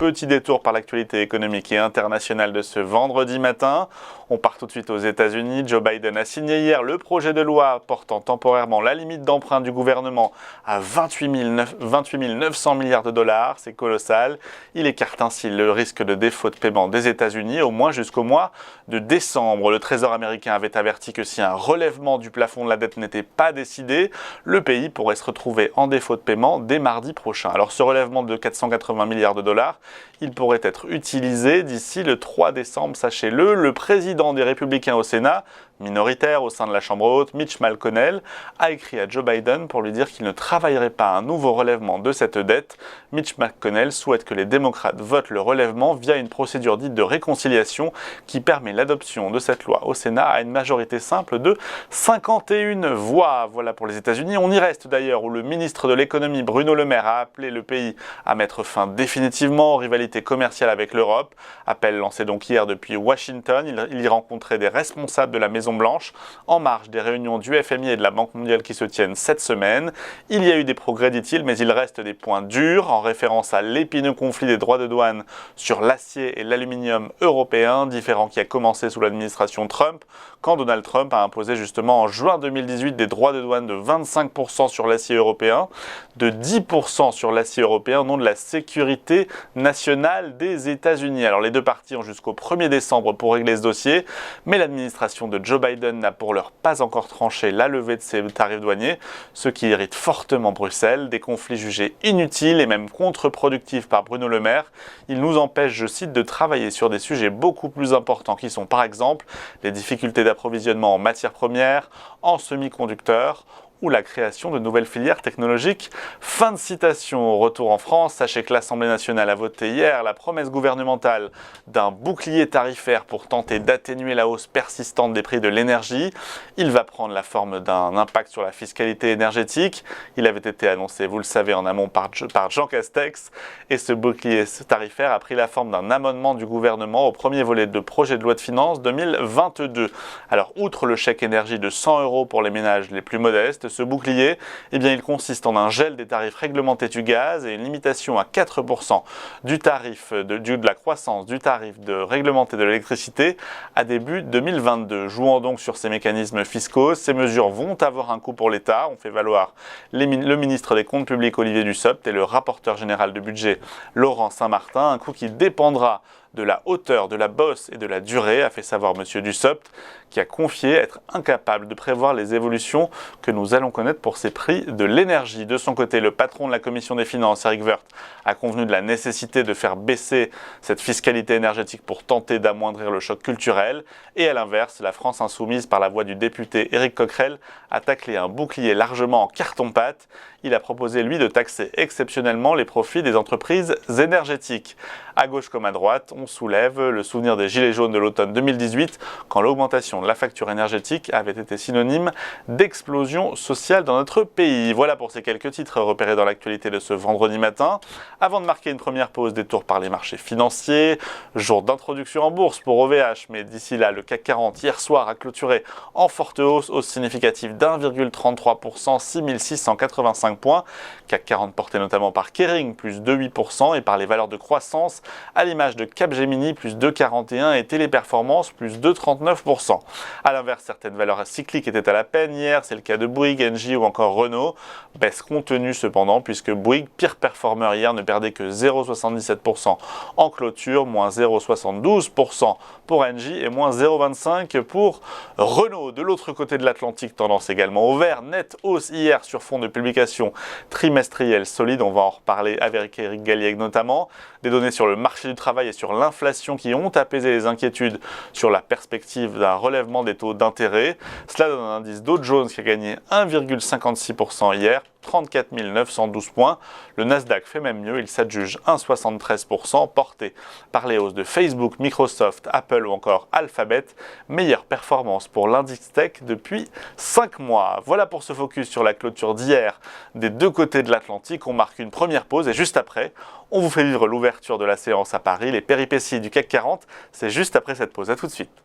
Petit détour par l'actualité économique et internationale de ce vendredi matin. On part tout de suite aux États-Unis. Joe Biden a signé hier le projet de loi portant temporairement la limite d'emprunt du gouvernement à 28 900 milliards de dollars. C'est colossal. Il écarte ainsi le risque de défaut de paiement des États-Unis, au moins jusqu'au mois de décembre. Le Trésor américain avait averti que si un relèvement du plafond de la dette n'était pas décidé, le pays pourrait se retrouver en défaut de paiement dès mardi prochain. Alors ce relèvement de 480 milliards de dollars, il pourrait être utilisé d'ici le 3 décembre, sachez-le. Le président des Républicains au Sénat, minoritaire au sein de la Chambre haute, Mitch McConnell, a écrit à Joe Biden pour lui dire qu'il ne travaillerait pas à un nouveau relèvement de cette dette. Mitch McConnell souhaite que les démocrates votent le relèvement via une procédure dite de réconciliation qui permet l'adoption de cette loi au Sénat à une majorité simple de 51 voix. Voilà pour les États-Unis. On y reste d'ailleurs où le ministre de l'économie Bruno Le Maire a appelé le pays à mettre fin définitivement aux rivalités commerciales avec l'Europe. Appel lancé donc hier depuis Washington. Il y rencontrait des responsables de la Maison-Blanche en marge des réunions du FMI et de la Banque mondiale qui se tiennent cette semaine. Il y a eu des progrès, dit-il, mais il reste des points durs en référence à l'épineux conflit des droits de douane sur l'acier et l'aluminium européen, différent qui a commencé sous l'administration Trump, quand Donald Trump a imposé justement en juin 2018 des droits de douane de 25% sur l'acier européen, de 10% sur l'acier européen au nom de la sécurité nationale des États-Unis. Alors les deux parties ont jusqu'au 1er décembre pour régler ce dossier, mais l'administration de Joe Biden n'a pour l'heure pas encore tranché la levée de ces tarifs douaniers, ce qui irrite fortement Bruxelles, des conflits jugés inutiles et même contre-productifs par Bruno Le Maire. Il nous empêche, je cite, de travailler sur des sujets beaucoup plus importants qui sont par exemple les difficultés d'approvisionnement en matières premières, en semi-conducteurs, ou la création de nouvelles filières technologiques. Fin de citation. Au retour en France, sachez que l'Assemblée nationale a voté hier la promesse gouvernementale d'un bouclier tarifaire pour tenter d'atténuer la hausse persistante des prix de l'énergie. Il va prendre la forme d'un impact sur la fiscalité énergétique. Il avait été annoncé, vous le savez, en amont par Jean Castex. Et ce bouclier tarifaire a pris la forme d'un amendement du gouvernement au premier volet de projet de loi de finances 2022. Alors, outre le chèque énergie de 100 € pour les ménages les plus modestes, ce bouclier, il consiste en un gel des tarifs réglementés du gaz et une limitation à 4% du tarif de la croissance du tarif réglementé de l'électricité à début 2022. Jouant donc sur ces mécanismes fiscaux, ces mesures vont avoir un coût pour l'État. On fait valoir le ministre des Comptes publics Olivier Dussopt et le rapporteur général de budget Laurent Saint-Martin, un coût qui dépendra de la hauteur, de la bosse et de la durée, a fait savoir M. Dussopt, qui a confié être incapable de prévoir les évolutions que nous allons connaître pour ces prix de l'énergie. De son côté, le patron de la Commission des finances, Éric Woerth, a convenu de la nécessité de faire baisser cette fiscalité énergétique pour tenter d'amoindrir le choc culturel. Et à l'inverse, la France insoumise, par la voix du député Éric Coquerel, a taclé un bouclier largement en carton-pâte. Il a proposé, lui, de taxer exceptionnellement les profits des entreprises énergétiques. À gauche comme à droite, on soulève le souvenir des Gilets jaunes de l'automne 2018, quand l'augmentation de la facture énergétique avait été synonyme d'explosion sociale dans notre pays. Voilà pour ces quelques titres repérés dans l'actualité de ce vendredi matin. Avant de marquer une première pause, détour par les marchés financiers, jour d'introduction en bourse pour OVH, mais d'ici là, le CAC 40 hier soir a clôturé en forte hausse significative d'1,33%, 6685 points. CAC 40 porté notamment par Kering, plus de 8%, et par les valeurs de croissance, à l'image de Capgemini, plus de 41%, et Téléperformance, plus de 39%. A l'inverse, certaines valeurs cycliques étaient à la peine hier, c'est le cas de Bouygues, Engie ou encore Renault. Baisse contenue cependant, puisque Bouygues, pire performeur hier, ne perdait que 0,77% en clôture, moins 0,72% pour Engie et moins 0,25% pour Renault. De l'autre côté de l'Atlantique, tendance également au vert, nette hausse hier sur fond de publication trimestrielle solide, on va en reparler avec Eric Galliègue notamment. Des données sur le marché du travail et sur l'inflation qui ont apaisé les inquiétudes sur la perspective d'un relèvement des taux d'intérêt. Cela donne un indice Dow Jones qui a gagné 1,56% hier, 34 912 points. Le Nasdaq fait même mieux, il s'adjuge 1,73%, porté par les hausses de Facebook, Microsoft, Apple ou encore Alphabet. Meilleure performance pour l'indice tech depuis 5 mois. Voilà pour ce focus sur la clôture d'hier des deux côtés de l'Atlantique. On marque une première pause et juste après, on vous fait vivre l'ouverture de la séance à Paris, les péripéties du CAC 40. C'est juste après cette pause. À tout de suite.